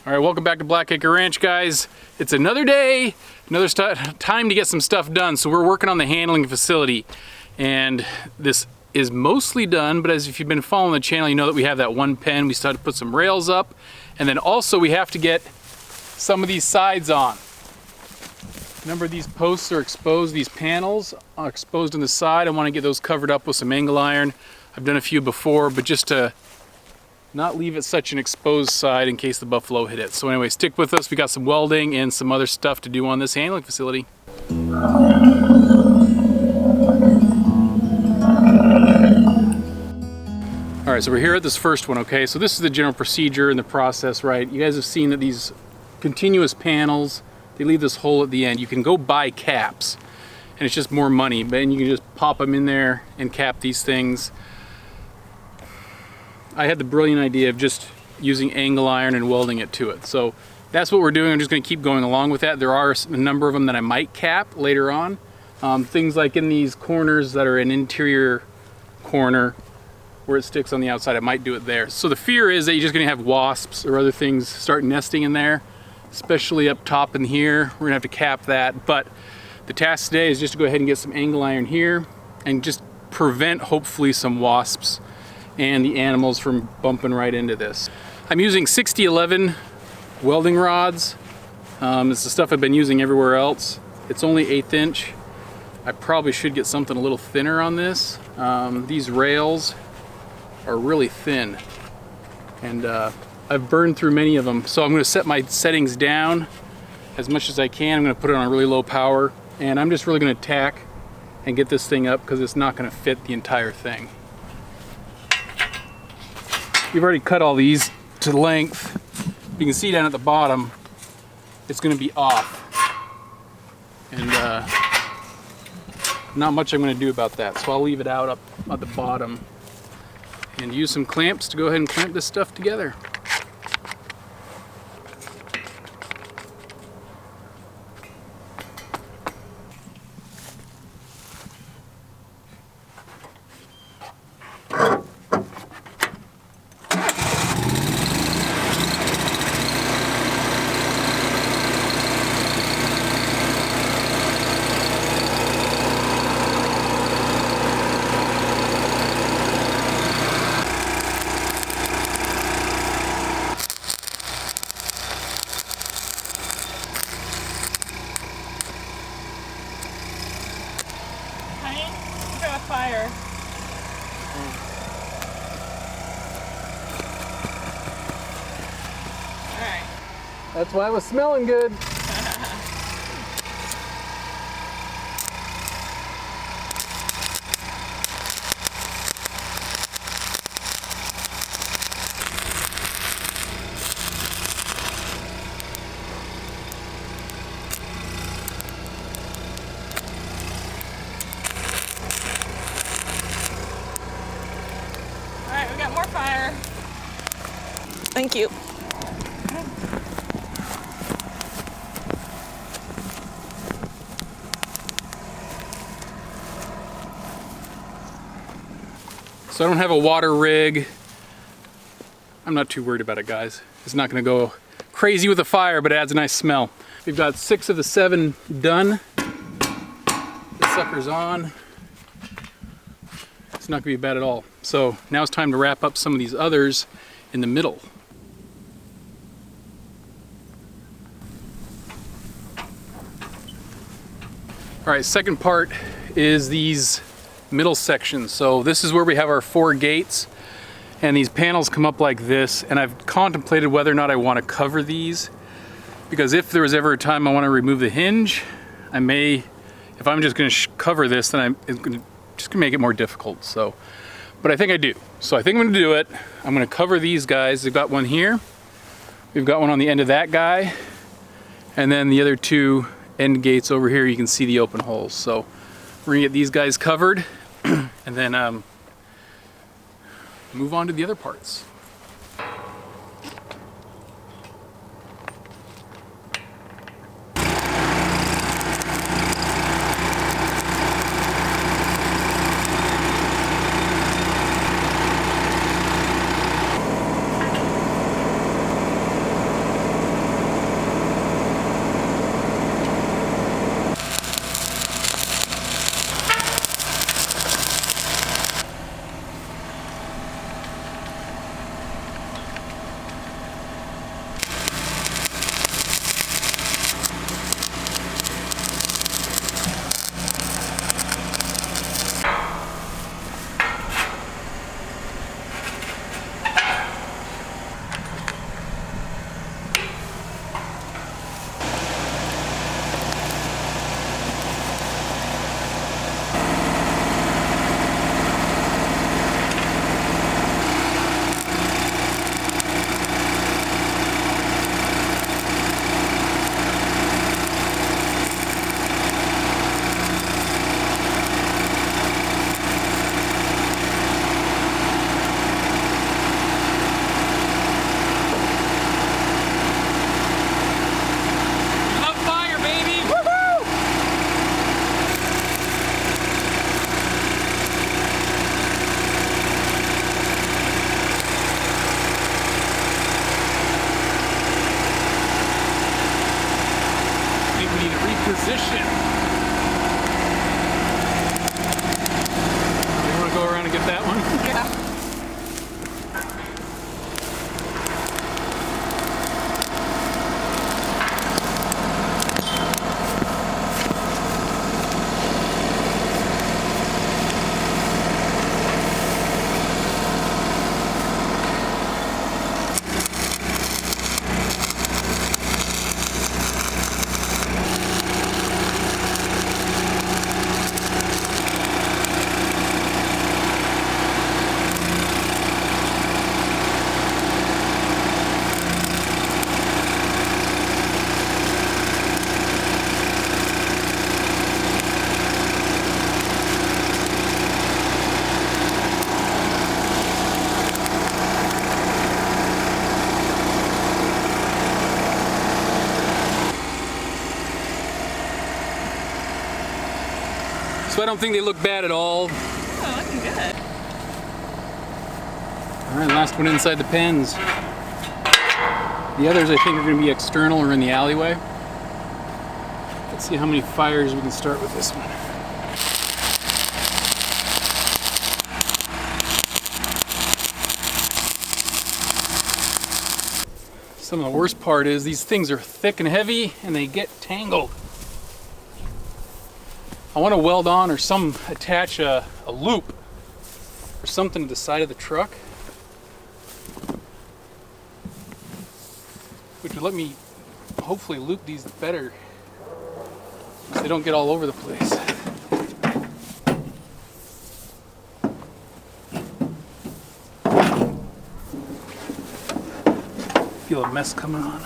All right, welcome back to Blackacre Ranch, guys. It's another day, another time to get some stuff done. So we're working on the handling facility, and this is mostly done, but as if you've been following the channel, you know that we have that one pen. We started to put some rails up, and then also we have to get some of these sides on. A number of these posts are exposed, these panels are exposed on the side. I want to get those covered up with some angle iron. I've done a few before, but just to not leave it such an exposed side in case the buffalo hit it. So anyway, stick with us. We got some welding and some other stuff to do on this handling facility. All right, so we're here at this first one, okay? So this is the general procedure and the process, right? You guys have seen that these continuous panels, they leave this hole at the end. You can go buy caps, and it's just more money, but then you can just pop them in there and cap these things. I had the brilliant idea of just using angle iron and welding it to it. So that's what we're doing. I'm just going to keep going along with that. There are a number of them that I might cap later on. Things like in these corners that are an interior corner where it sticks on the outside, I might do it there. So the fear is that you're just going to have wasps or other things start nesting in there, especially up top in here. We're going to have to cap that. But the task today is just to go ahead and get some angle iron here and just prevent, hopefully, some wasps and the animals from bumping right into this. I'm using 6011 welding rods. It's the stuff I've been using everywhere else. It's only 1/8 inch. I probably should get something a little thinner on this. These rails are really thin, and I've burned through many of them. So I'm going to set my settings down as much as I can. I'm going to put it on a really low power, and I'm just really going to tack and get this thing up because it's not going to fit the entire thing. We've already cut all these to length. You can see down at the bottom, it's going to be off. And not much I'm going to do about that. So I'll leave it out up at the bottom and use some clamps to go ahead and clamp this stuff together. Fire. Alright. That's why it was smelling good. We got more fire. Thank you. So I don't have a water rig. I'm not too worried about it, guys. It's not going to go crazy with the fire, but it adds a nice smell. We've got 6 of the 7 done. The sucker's on. It's not going to be bad at all. So now it's time to wrap up some of these others in the middle. All right, second part is these middle sections. So this is where we have our 4 gates, and these panels come up like this, and I've contemplated whether or not I want to cover these, because if there was ever a time I want to remove the hinge, I may. If I'm just going to cover this, then it's just gonna make it more difficult. So, but I think I do. So I think I'm gonna do it. I'm gonna cover these guys. We've got one here. We've got one on the end of that guy, and then the other 2 end gates over here. You can see the open holes. So we're gonna get these guys covered, and then move on to the other parts. position. You want to go around and get that one? Yeah. So I don't think they look bad at all. Oh, looking good. All right, last one inside the pens. The others I think are going to be external or in the alleyway. Let's see how many fires we can start with this one. Some of the worst part is these things are thick and heavy and they get tangled. I want to weld on or attach a loop or something to the side of the truck, which would let me hopefully loop these better so they don't get all over the place. Feel a mess coming on.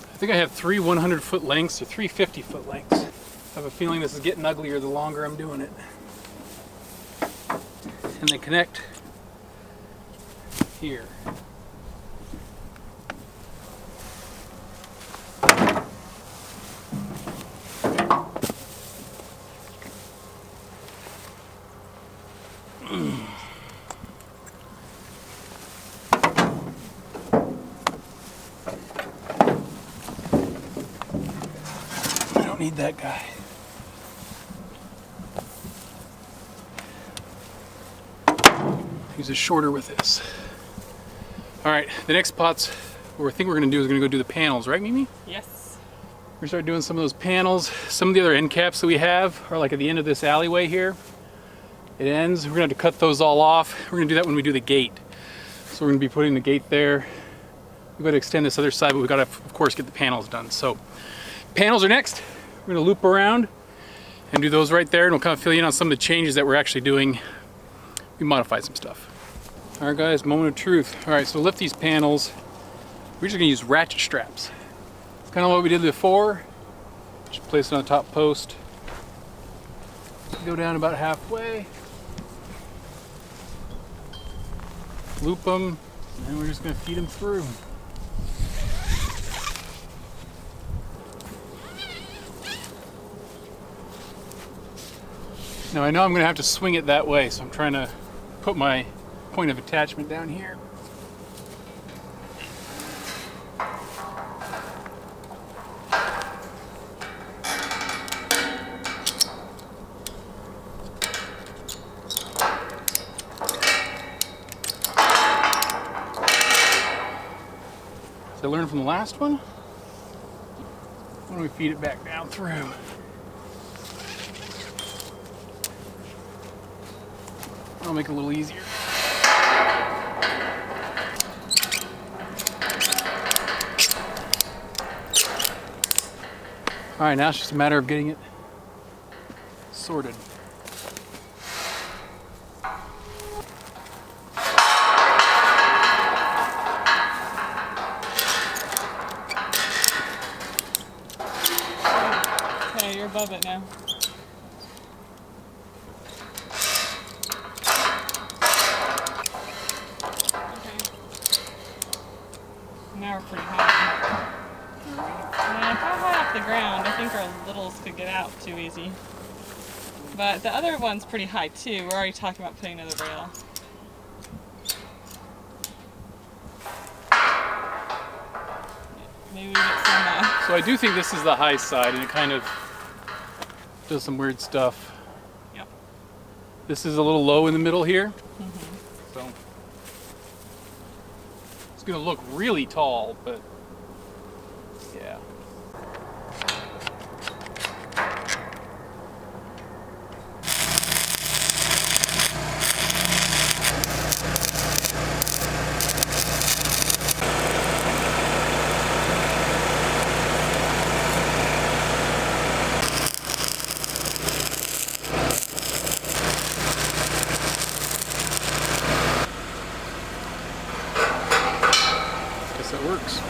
I think I have 3 100-foot lengths or 3 50-foot lengths. I have a feeling this is getting uglier the longer I'm doing it. And they connect here. Need that guy. Use it shorter with this. All right, the next spots what I think we're gonna do is we're gonna go do the panels, right, Mimi? Yes. We're gonna start doing some of those panels. Some of the other end caps that we have are like at the end of this alleyway here. It ends. We're gonna have to cut those all off. We're gonna do that when we do the gate. So we're gonna be putting the gate there. We've got to extend this other side, but we've got to, of course, get the panels done. So panels are next. We're going to loop around and do those right there, and we'll kind of fill you in on some of the changes that we're actually doing. We modified some stuff. All right, guys, moment of truth. All right, so to lift these panels, we're just going to use ratchet straps. Kind of what we did before. Just place it on the top post. Go down about halfway. Loop them, and we're just going to feed them through. Now I know I'm going to have to swing it that way, so I'm trying to put my point of attachment down here. Did I learn from the last one? Why don't we feed it back down through? I'll make it a little easier. All right, now it's just a matter of getting it sorted. Okay, you're above it now. Now we're pretty high. Yeah, how high off the ground? I think our littles could get out too easy. But the other one's pretty high too. We're already talking about putting another rail. Maybe we get some. So I do think this is the high side, and it kind of does some weird stuff. Yep. This is a little low in the middle here. So it's going to look really tall, but yeah. Guess that works.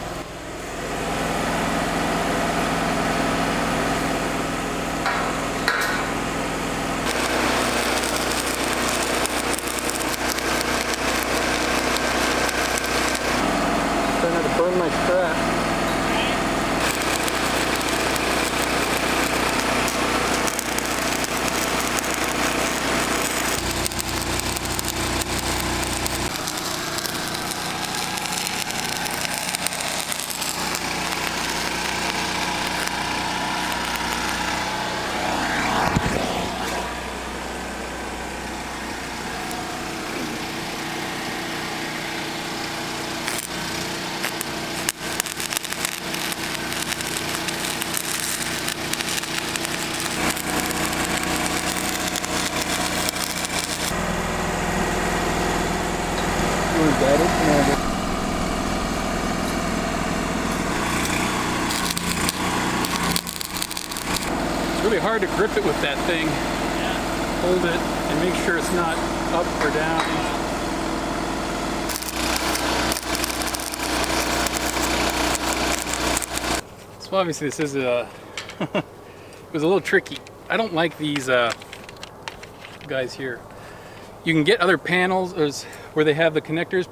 Trying not to burn my strap. It's really hard to grip it with that thing. Yeah. Hold it and make sure it's not up or down. So obviously this is a it was a little tricky. I don't like these guys here. You can get other panels where they have the connectors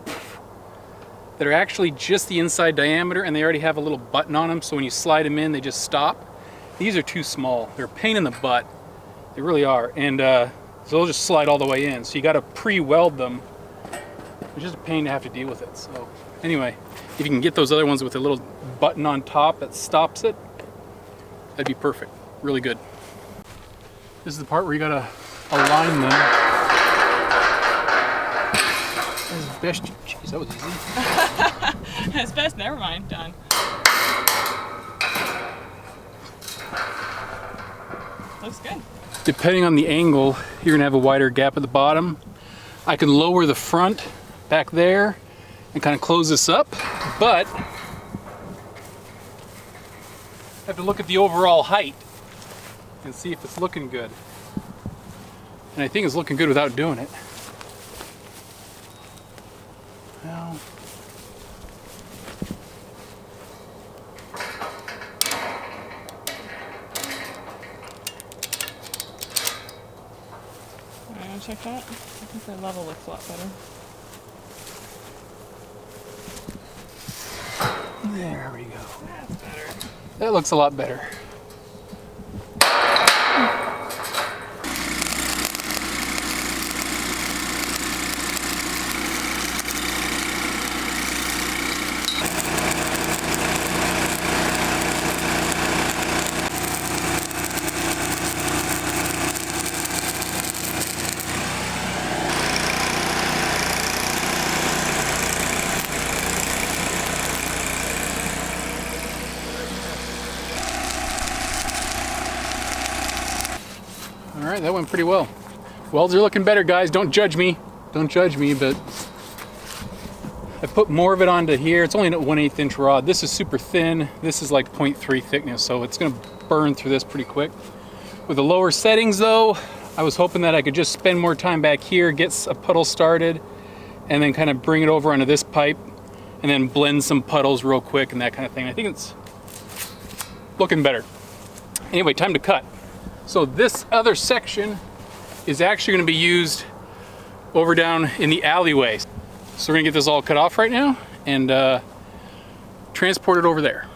that are actually just the inside diameter, and they already have a little button on them, so when you slide them in they just stop. These are too small. They're a pain in the butt. They really are. And so they'll just slide all the way in. So you got to pre-weld them. It's just a pain to have to deal with it. So anyway, if you can get those other ones with a little button on top that stops it, that'd be perfect. Really good. This is the part where you got to align them. As best you, jeez, that was easy. It's best, never mind, done. Looks good. Depending on the angle, you're gonna have a wider gap at the bottom. I can lower the front back there and kind of close this up, but I have to look at the overall height and see if it's looking good. And I think it's looking good without doing it. Well, Check that. I think our level looks a lot better. there we go. That's better. That looks a lot better. All right, that went pretty well. Welds are looking better, guys. Don't judge me. Don't judge me, but I put more of it onto here. It's only a 1/8 inch rod. This is super thin. This is like 0.3 thickness, so it's gonna burn through this pretty quick. With the lower settings though, I was hoping that I could just spend more time back here, get a puddle started, and then kind of bring it over onto this pipe, and then blend some puddles real quick and that kind of thing. I think it's looking better. Anyway, time to cut. So this other section is actually going to be used over down in the alleyway. So we're going to get this all cut off right now and transport it over there.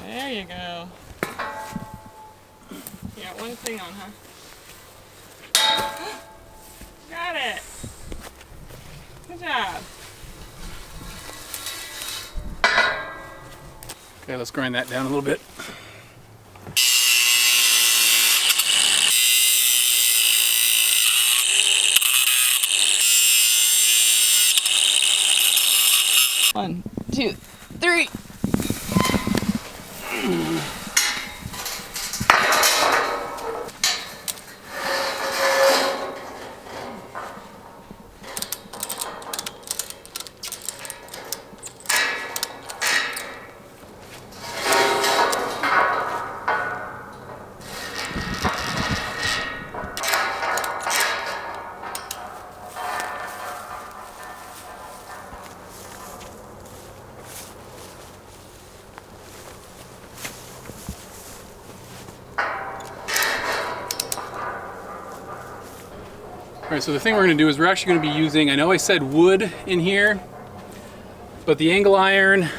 There you go. You got one thing on, huh? Got it. Good job. Okay, let's grind that down a little bit. One, two, three. All right, so the thing we're going to do is we're actually going to be using, I know I said wood in here, but the angle iron,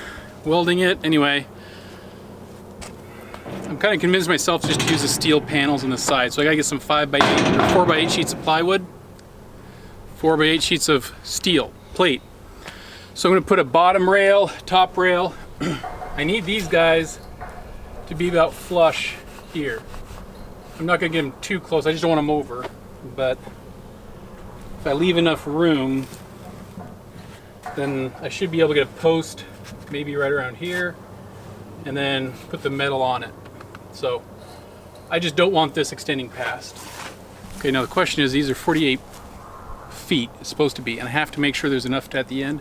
welding it, anyway, I'm kind of convinced myself just to use the steel panels on the side. So I got to get some 5x8 or 4x8 sheets of plywood, 4x8 sheets of steel plate. So I'm going to put a bottom rail, top rail. I need these guys to be about flush here. I'm not going to get them too close, I just don't want them over, but if I leave enough room, then I should be able to get a post maybe right around here and then put the metal on it. So I just don't want this extending past. Okay, now the question is, these are 48 feet, it's supposed to be, and I have to make sure there's enough at the end.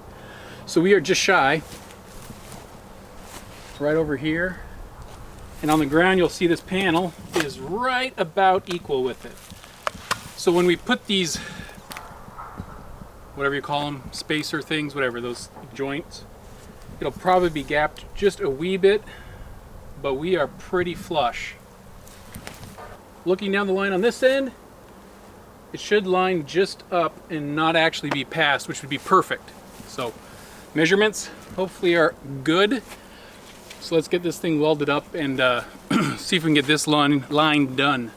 So we are just shy, right over here. And on the ground, you'll see this panel is right about equal with it. So when we put these, whatever you call them, spacer things, whatever, those joints, it'll probably be gapped just a wee bit, but we are pretty flush. Looking down the line on this end, it should line just up and not actually be past, which would be perfect. So measurements hopefully are good. So let's get this thing welded up and see if we can get this line done.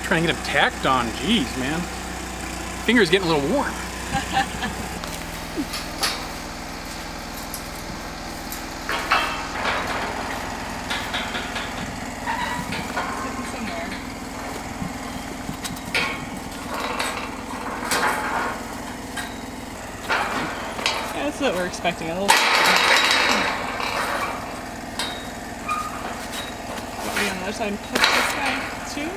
Trying to get them tacked on. Jeez, man. Finger's getting a little warm. Yeah, that's what we're expecting. A little. Want me on the other side and push this guy too?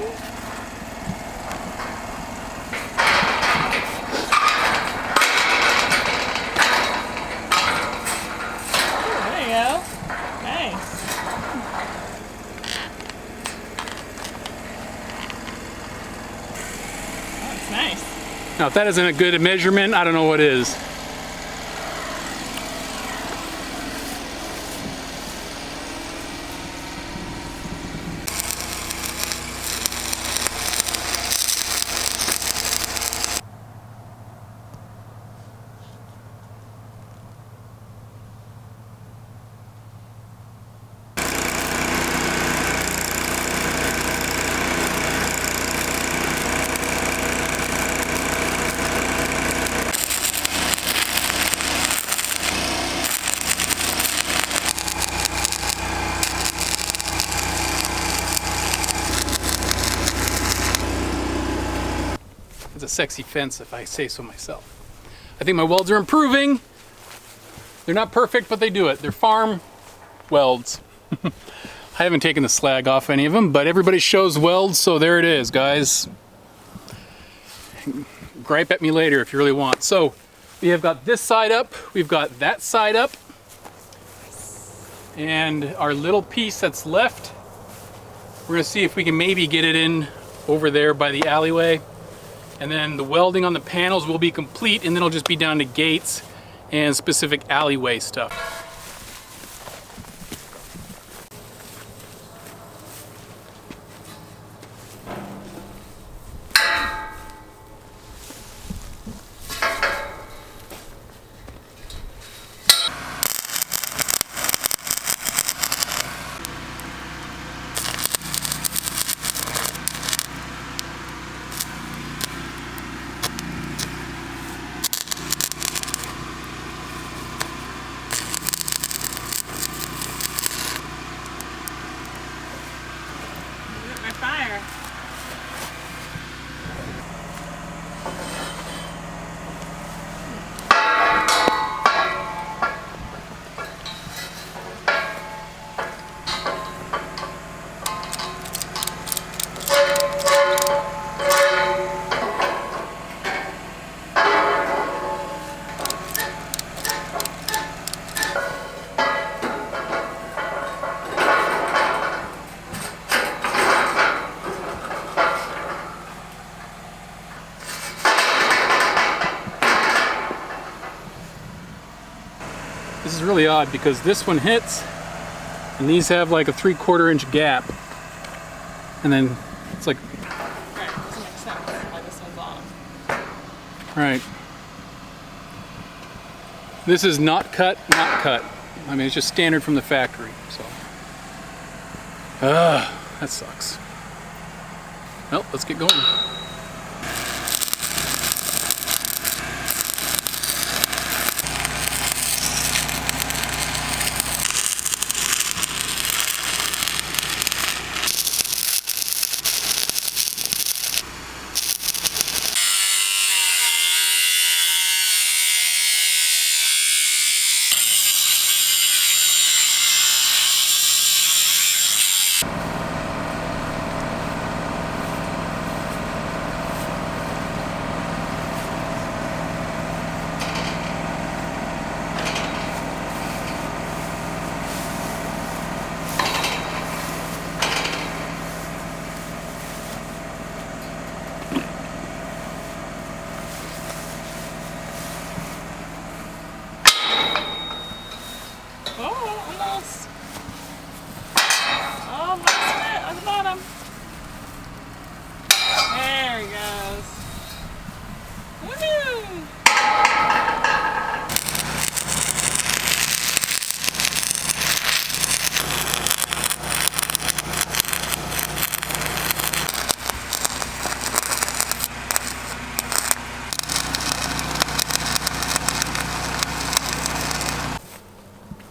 Now, if that isn't a good measurement, I don't know what is. It's a sexy fence, if I say so myself. I think my welds are improving. They're not perfect, but they do it. They're farm welds. I haven't taken the slag off any of them, but everybody shows welds, so there it is, guys. Gripe at me later if you really want. So we have got this side up, we've got that side up. And our little piece that's left, we're gonna see if we can maybe get it in over there by the alleyway. And then the welding on the panels will be complete, and then it'll just be down to gates and specific alleyway stuff. Fire. This is really odd because this one hits and these have like a 3/4 inch gap, and then it's like, Right, doesn't make sense why this one's on. right, this is not cut. I mean, it's just standard from the factory, so that sucks. Well, let's get going.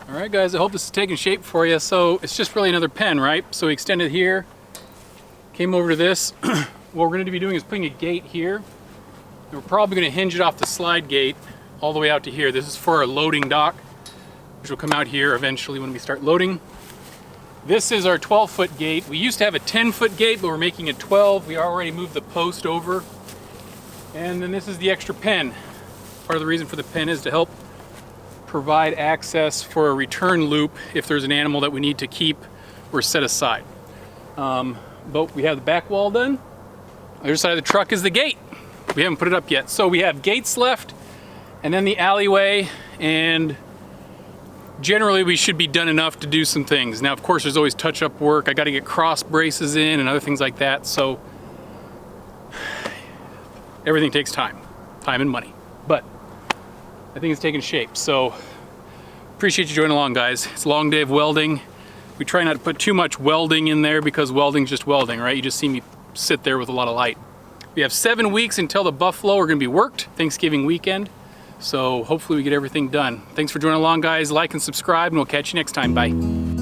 Alright guys, I hope this is taking shape for you. So it's just really another pen, right? So we extended here, came over to this. What we're going to be doing is putting a gate here. And we're probably going to hinge it off the slide gate all the way out to here. This is for our loading dock, which will come out here eventually when we start loading. This is our 12-foot gate. We used to have a 10-foot gate, but we're making it 12. We already moved the post over. And then this is the extra pen. Part of the reason for the pen is to help provide access for a return loop if there's an animal that we need to keep or set aside. But we have the back wall done. The other side of the truck is the gate. We haven't put it up yet. So we have gates left, and then the alleyway, and generally we should be done enough to do some things. Now of course there's always touch-up work. I got to get cross braces in and other things like that, so everything takes time and money, but I think it's taking shape. So appreciate you joining along, guys. It's a long day of welding. We try not to put too much welding in there because welding's just welding, right? You just see me sit there with a lot of light. We have 7 weeks until the buffalo are going to be worked, Thanksgiving weekend. So hopefully we get everything done. Thanks for joining along, guys. Like and subscribe, and we'll catch you next time. Bye.